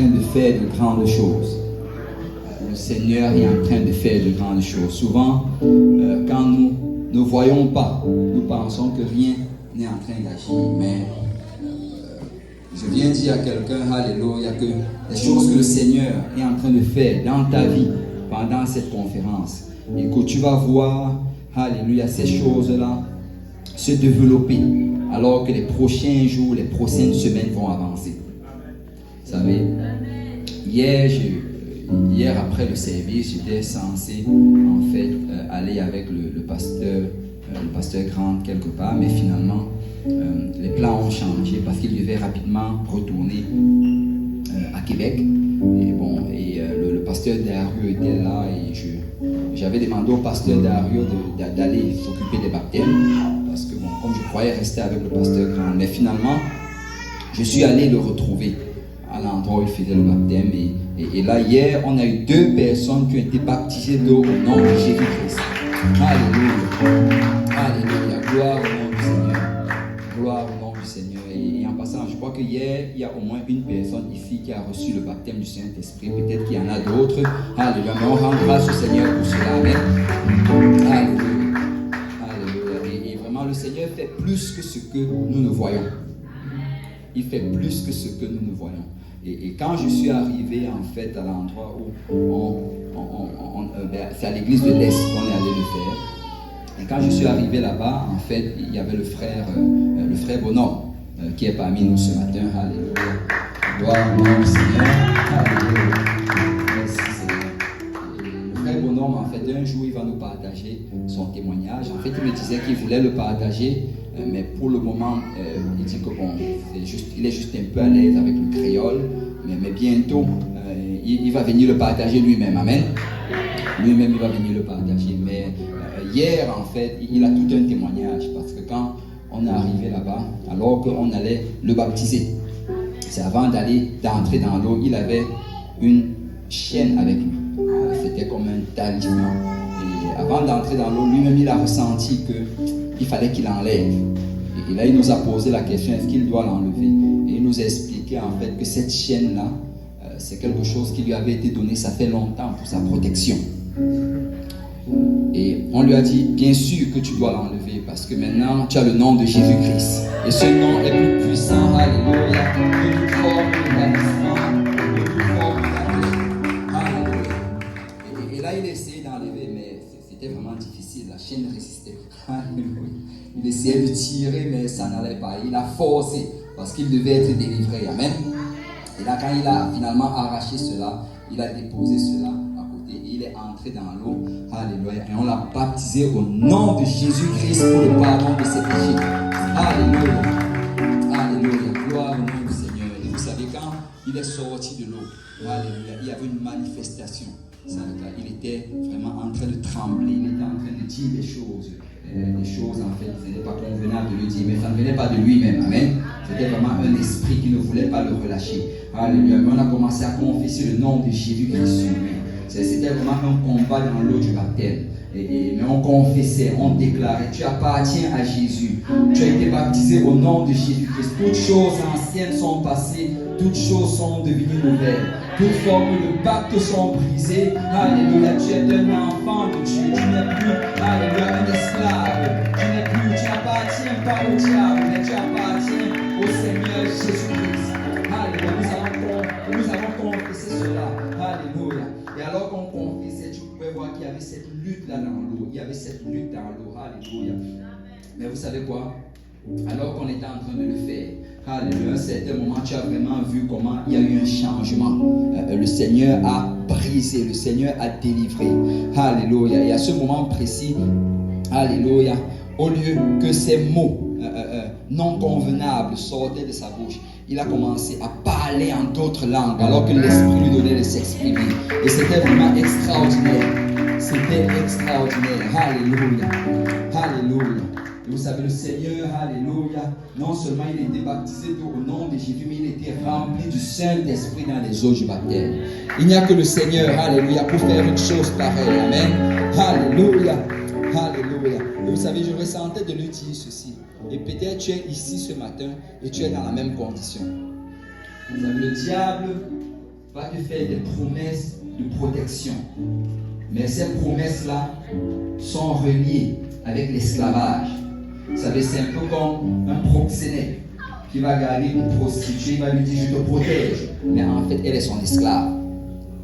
train de faire de grandes choses. Le Seigneur est en train de faire de grandes choses. Souvent, quand nous ne voyons pas, nous pensons que rien n'est en train d'agir. Mais je viens dire à quelqu'un, alléluia, que les choses que le Seigneur est en train de faire dans ta vie pendant cette conférence, et que tu vas voir, alléluia, ces choses-là se développer alors que les prochains jours, les prochaines semaines vont avancer. Vous savez, hier après le service, j'étais censé en fait aller avec le pasteur Grant quelque part, mais finalement les plans ont changé parce qu'il devait rapidement retourner à Québec. Et le pasteur Dario était là et j'avais demandé au pasteur Dario d'aller s'occuper des baptêmes parce que comme je croyais rester avec le pasteur Grant, mais finalement je suis allé le retrouver à l'endroit où il faisait le baptême et là hier on a eu 2 personnes qui ont été baptisées d'eau au nom de Jésus-Christ. Alléluia, alléluia, gloire au nom du Seigneur, gloire au nom du Seigneur. Et en passant, je crois que hier il y a au moins une personne ici qui a reçu le baptême du Saint-Esprit, peut-être qu'il y en a d'autres. Alléluia, mais on rend grâce au Seigneur pour cela. Amen. Alléluia, alléluia. Et vraiment le Seigneur fait plus que ce que nous ne voyons. Il fait plus que ce que nous ne voyons. Et quand je suis arrivé en fait à l'endroit où c'est à l'église de l'Est qu'on est allé le faire. Et quand je suis arrivé là-bas, en fait, il y avait le frère Bonhomme qui est parmi nous ce matin. Alléluia. Gloire au nom du Seigneur. Alléluia. Merci Seigneur. Le frère Bonhomme, en fait, un jour, il va nous partager son témoignage. En fait, il me disait qu'il voulait le partager. Mais pour le moment, il dit que bon, il est juste un peu à l'aise avec le créole, mais bientôt, il va venir le partager lui-même. Amen. Lui-même, il va venir le partager. Mais hier, en fait, il a tout un témoignage parce que quand on est arrivé là-bas, alors qu'on allait le baptiser, c'est avant d'entrer dans l'eau, il avait une chaîne avec lui. C'était comme un talisman. Et avant d'entrer dans l'eau, lui-même, il a ressenti qu'il fallait qu'il enlève. Et là, il nous a posé la question, est-ce qu'il doit l'enlever? Et il nous a expliqué en fait que cette chaîne-là, c'est quelque chose qui lui avait été donné, ça fait longtemps pour sa protection. Et on lui a dit, bien sûr que tu dois l'enlever parce que maintenant, tu as le nom de Jésus-Christ. Et ce nom est plus puissant, alléluia, que toute forme de talisman, que toute forme d'appel. Alléluia. Et là, il essayait d'enlever, mais c'était vraiment difficile, la chaîne résistait. Alléluia. Il essayait de tirer, mais ça n'allait pas. Il a forcé parce qu'il devait être délivré. Amen. Et là, quand il a finalement arraché cela, il a déposé cela à côté et il est entré dans l'eau. Alléluia. Et on l'a baptisé au nom de Jésus-Christ pour le pardon de ses péchés. Alléluia. Alléluia. Gloire au nom du Seigneur. Et vous savez, quand il est sorti de l'eau, alléluia, il y avait une manifestation. Il était vraiment en train de trembler, il était en train de dire des choses en fait, ce n'était pas convenable de le dire, mais ça ne venait pas de lui-même, amen. C'était vraiment un esprit qui ne voulait pas le relâcher. Alléluia. Mais on a commencé à confesser le nom de Jésus-Christ sur lui. C'était vraiment un combat dans l'eau du baptême. Mais on confessait, on déclarait, tu appartiens à Jésus. Tu as été baptisé au nom de Jésus-Christ. Toutes choses anciennes sont passées, toutes choses sont devenues nouvelles. Toutes formes de pactes sont brisées. Alléluia, tu es un enfant de Dieu. Tu n'es plus, alléluia, un esclave. Tu n'appartiens pas au diable, mais tu appartiens au Seigneur Jésus-Christ. Alléluia, nous avons confessé cela. Alléluia. Et alors qu'on confessait, tu pouvais voir qu'il y avait cette lutte là dans l'eau. Il y avait cette lutte dans l'eau. Alléluia. Mais vous savez quoi? Alors qu'on était en train de le faire, alléluia, à un certain moment, tu as vraiment vu comment il y a eu un changement. Le Seigneur a brisé, le Seigneur a délivré. Alléluia. Et à ce moment précis, alléluia, au lieu que ces mots non convenables sortaient de sa bouche, il a commencé à parler en d'autres langues alors que l'Esprit lui donnait de s'exprimer. Et c'était vraiment extraordinaire. C'était extraordinaire. Alléluia. Alléluia. Et vous savez, le Seigneur, alléluia, non seulement il était baptisé au nom de Jésus, mais il était rempli du Saint-Esprit dans les eaux du baptême. Il n'y a que le Seigneur, alléluia, pour faire une chose pareille. Amen. Alléluia. Alléluia. Et vous savez, je ressentais de lui dire ceci. Et peut-être tu es ici ce matin et tu es dans la même condition. Vous savez, le diable va te faire des promesses de protection. Mais ces promesses-là sont reliées avec l'esclavage. Vous savez, c'est un peu comme un proxénète qui va garder une prostituée, il va lui dire je te protège. Mais en fait, elle est son esclave.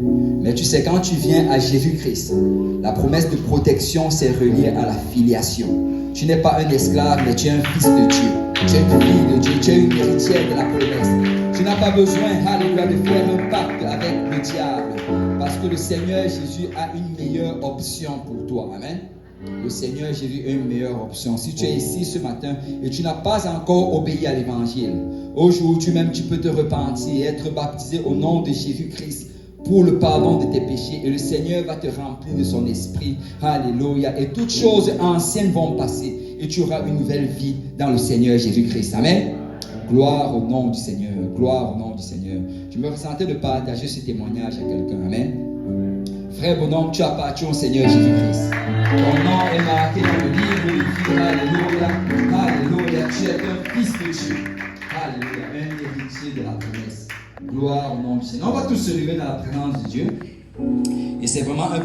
Mais tu sais, quand tu viens à Jésus-Christ, la promesse de protection, c'est relié à la filiation. Tu n'es pas un esclave, mais tu es un fils de Dieu. Tu es une fille de Dieu, tu es une héritière de la promesse. Tu n'as pas besoin, alléluia, de faire un pacte avec le diable. Parce que le Seigneur Jésus a une meilleure option pour toi. Amen. Le Seigneur Jésus a une meilleure option. Si tu es ici ce matin et tu n'as pas encore obéi à l'évangile, aujourd'hui même tu peux te repentir et être baptisé au nom de Jésus-Christ pour le pardon de tes péchés et le Seigneur va te remplir de son esprit. Alléluia. Et toutes choses anciennes vont passer et tu auras une nouvelle vie dans le Seigneur Jésus-Christ. Amen. Gloire au nom du Seigneur. Gloire au nom du Seigneur. Je me ressentais de partager ce témoignage à quelqu'un. Amen. Frère bonhomme, tu appartiens au Seigneur Jésus-Christ. Ton nom est marqué dans le livre de vie. Alléluia. Alléluia. Tu es un fils de Dieu. Alléluia. Un héritier de la promesse. Gloire au nom du Seigneur. On va tous se lever dans la présence de Dieu. Et c'est vraiment un